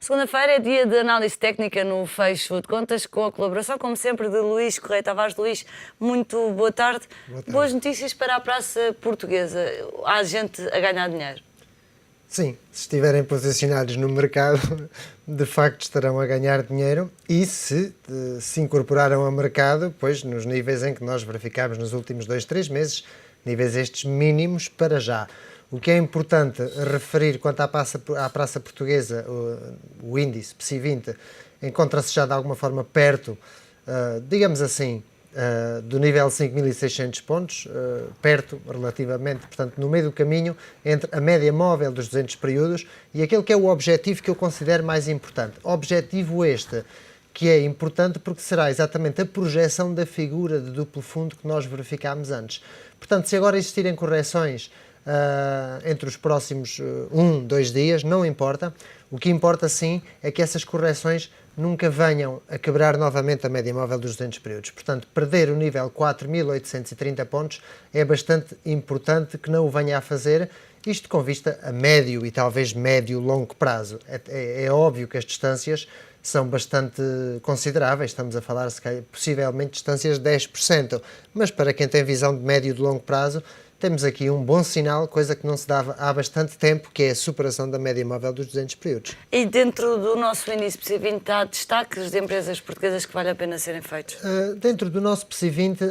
Segunda-feira é dia de análise técnica no fecho de contas, com a colaboração, como sempre, de Luís Correia Tavares. Luís, muito boa tarde. Boa tarde. Boas notícias para a praça portuguesa. Há gente a ganhar dinheiro. Sim, se estiverem posicionados no mercado, de facto estarão a ganhar dinheiro e se incorporaram ao mercado, pois nos níveis em que nós verificámos nos últimos 2-3 meses, níveis estes mínimos para já. O que é importante referir quanto à praça portuguesa, o índice PSI 20 encontra-se já de alguma forma perto, digamos assim, do nível 5.600 pontos, perto relativamente, portanto no meio do caminho entre a média móvel dos 200 períodos e aquele que é o objetivo que eu considero mais importante. Objetivo este que é importante porque será exatamente a projeção da figura de duplo fundo que nós verificámos antes. Portanto, se agora existirem correções entre os próximos 1-2 dias, não importa. O que importa sim é que essas correções nunca venham a quebrar novamente a média móvel dos 200 períodos. Portanto, perder o nível 4.830 pontos é bastante importante que não o venha a fazer, isto com vista a médio e talvez médio-longo prazo. É óbvio que as distâncias são bastante consideráveis, estamos a falar possivelmente distâncias de 10%, mas para quem tem visão de médio e de longo prazo, temos aqui um bom sinal, coisa que não se dava há bastante tempo, que é a superação da média móvel dos 200 períodos. E dentro do nosso índice PSI 20 há destaques de empresas portuguesas que vale a pena serem feitos? Dentro do nosso PSI 20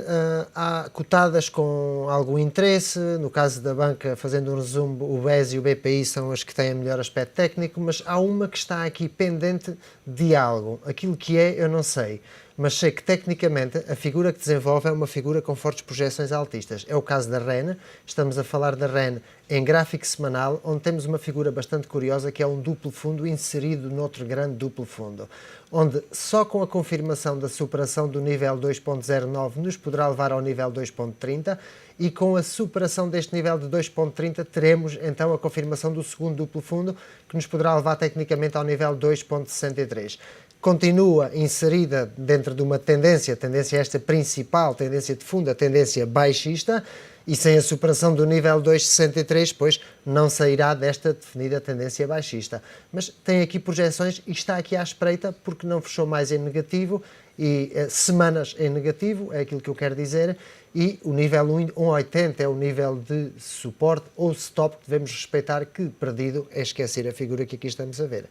há cotadas com algum interesse. No caso da banca, fazendo um resumo, o BES e o BPI são as que têm melhor aspecto técnico, mas há uma que está aqui pendente de algo. Aquilo que é, eu não sei. Mas sei que tecnicamente a figura que desenvolve é uma figura com fortes projeções altistas. É o caso da REN, estamos a falar da REN em gráfico semanal, onde temos uma figura bastante curiosa que é um duplo fundo inserido noutro grande duplo fundo, onde só com a confirmação da superação do nível 2.09 nos poderá levar ao nível 2.30 e com a superação deste nível de 2.30 teremos então a confirmação do segundo duplo fundo que nos poderá levar tecnicamente ao nível 2.63. Continua inserida dentro de uma tendência esta principal, tendência de fundo, a tendência baixista, e sem a superação do nível 2,63, pois não sairá desta definida tendência baixista. Mas tem aqui projeções e está aqui à espreita porque não fechou mais em negativo, e semanas em negativo, é aquilo que eu quero dizer, e o nível 1,80 é o nível de suporte ou stop que devemos respeitar, que perdido é esquecer a figura que aqui estamos a ver.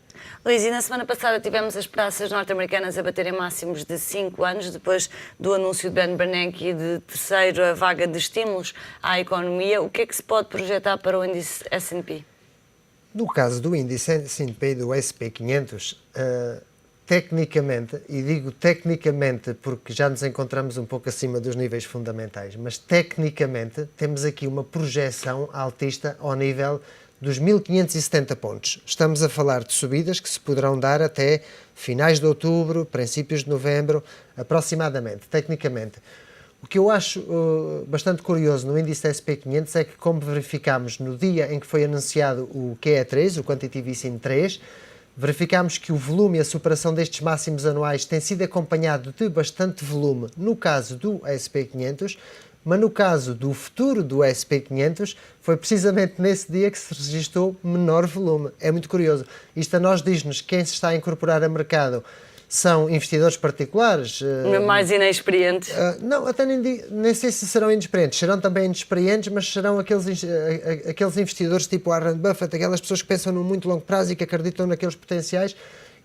Luís, e na semana passada tivemos as praças norte-americanas a baterem máximos de 5 anos, depois do anúncio de Ben Bernanke de terceira vaga de estímulos à economia. O que é que se pode projetar para o índice S&P? No caso do índice S&P e do S&P 500, tecnicamente, e digo tecnicamente porque já nos encontramos um pouco acima dos níveis fundamentais, mas tecnicamente temos aqui uma projeção altista ao nível dos 1.570 pontos. Estamos a falar de subidas que se poderão dar até finais de outubro, princípios de novembro, aproximadamente, tecnicamente. O que eu acho bastante curioso no índice S&P 500 é que, como verificámos no dia em que foi anunciado o QE3, o Quantitative Easing 3, verificámos que o volume e a superação destes máximos anuais tem sido acompanhado de bastante volume no caso do S&P 500, mas no caso do futuro do S&P 500 foi precisamente nesse dia que se registrou menor volume. É muito curioso. Isto a nós diz-nos que quem se está a incorporar a mercado são investidores particulares. Mais inexperientes? Não, até nem sei se serão inexperientes. Serão também inexperientes, mas serão aqueles investidores tipo Warren Buffett, aquelas pessoas que pensam no muito longo prazo e que acreditam naqueles potenciais.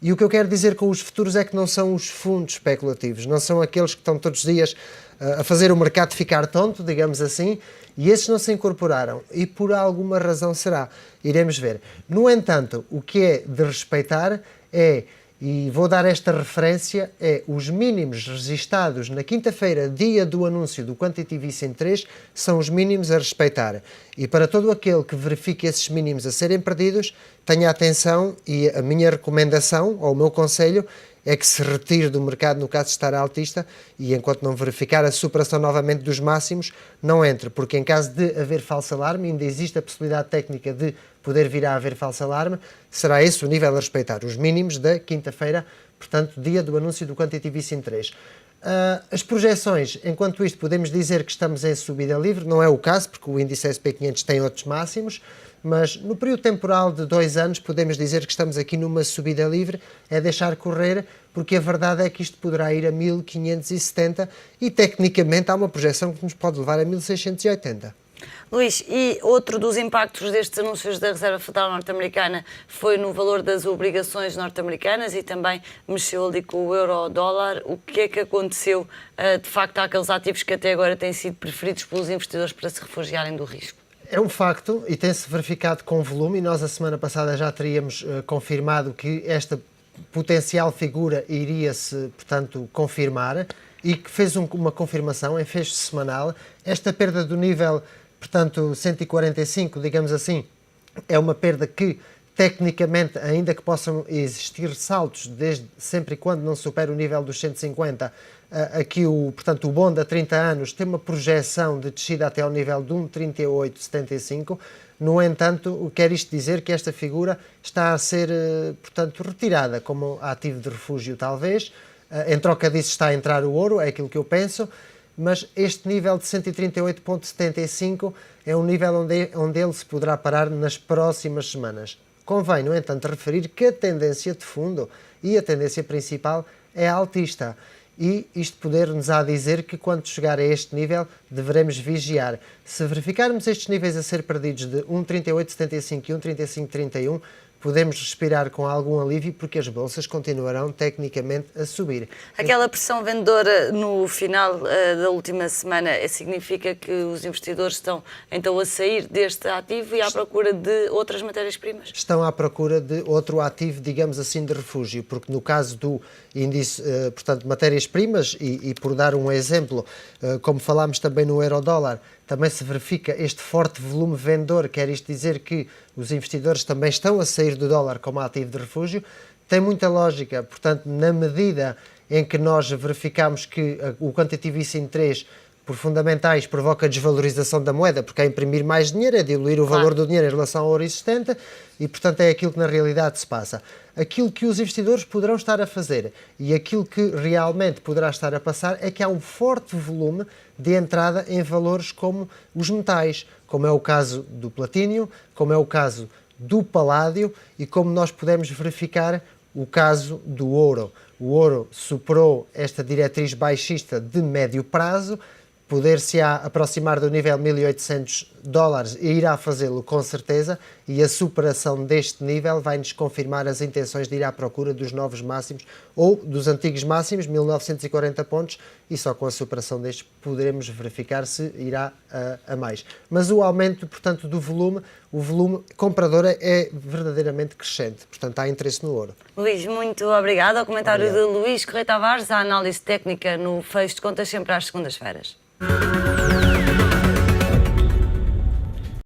E o que eu quero dizer com os futuros é que não são os fundos especulativos, não são aqueles que estão todos os dias a fazer o mercado ficar tonto, digamos assim, e esses não se incorporaram. E por alguma razão será. Iremos ver. No entanto, o que é de respeitar é, e vou dar esta referência, é os mínimos registados na quinta-feira, dia do anúncio do Quantitative Easing 3, são os mínimos a respeitar. E para todo aquele que verifique esses mínimos a serem perdidos, tenha atenção, e a minha recomendação, ou o meu conselho, é que se retire do mercado no caso de estar altista e enquanto não verificar a superação novamente dos máximos, não entre, porque em caso de haver falso alarme, ainda existe a possibilidade técnica de poder vir a haver falso alarme, será esse o nível a respeitar, os mínimos da quinta-feira, portanto, dia do anúncio do Quantitative Easing 3. As projeções, enquanto isto, podemos dizer que estamos em subida livre, não é o caso, porque o índice SP500 tem outros máximos, mas no período temporal de 2 anos podemos dizer que estamos aqui numa subida livre, é deixar correr, porque a verdade é que isto poderá ir a 1570 e tecnicamente há uma projeção que nos pode levar a 1680. Luís, e outro dos impactos destes anúncios da Reserva Federal norte-americana foi no valor das obrigações norte-americanas e também mexeu ali com o euro-dólar. O que é que aconteceu, de facto, àqueles ativos que até agora têm sido preferidos pelos investidores para se refugiarem do risco? É um facto e tem-se verificado com volume, e nós a semana passada já teríamos confirmado que esta potencial figura iria-se, portanto, confirmar, e que fez uma confirmação em fecho semanal. Esta perda do nível, portanto, 145, digamos assim, é uma perda que, tecnicamente, ainda que possam existir saltos, sempre e quando não supere o nível dos 150, aqui portanto, o bond a 30 anos tem uma projeção de descida até ao nível de 1,3875. No entanto, quer isto dizer que esta figura está a ser, portanto, retirada como ativo de refúgio, talvez. Em troca disso está a entrar o ouro, é aquilo que eu penso, mas este nível de 138,75 é um nível onde ele se poderá parar nas próximas semanas. Convém, no entanto, referir que a tendência de fundo e a tendência principal é altista. E isto poder-nos a dizer que quando chegar a este nível deveremos vigiar. Se verificarmos estes níveis a ser perdidos de 1,3875 e 1,3531, podemos respirar com algum alívio porque as bolsas continuarão tecnicamente a subir. Aquela pressão vendedora no final da última semana significa que os investidores estão então a sair deste ativo e à procura de outras matérias-primas? Estão à procura de outro ativo, digamos assim, de refúgio, porque no caso do índice, portanto, matérias-primas, e por dar um exemplo, como falámos também no euro-dólar, também se verifica este forte volume vendedor, quer isto dizer que os investidores também estão a sair do dólar como ativo de refúgio. Tem muita lógica, portanto, na medida em que nós verificamos que o quantitative easing 3 por fundamentais provoca desvalorização da moeda, porque é imprimir mais dinheiro, é diluir o valor do dinheiro em relação ao ouro existente e, portanto, é aquilo que na realidade se passa. Aquilo que os investidores poderão estar a fazer e aquilo que realmente poderá estar a passar é que há um forte volume de entrada em valores como os metais, como é o caso do platínio, como é o caso do paládio e como nós podemos verificar o caso do ouro. O ouro superou esta diretriz baixista de médio prazo, poder-se-á aproximar do nível $1.800 e irá fazê-lo com certeza, e a superação deste nível vai-nos confirmar as intenções de ir à procura dos novos máximos ou dos antigos máximos, 1940 pontos, e só com a superação destes poderemos verificar se irá a mais. Mas o aumento, portanto, do volume, o volume comprador é verdadeiramente crescente, portanto há interesse no ouro. Luís, muito obrigado. Ao comentário de Luís Correia Tavares, a análise técnica no Fecho de Contas sempre às segundas-feiras.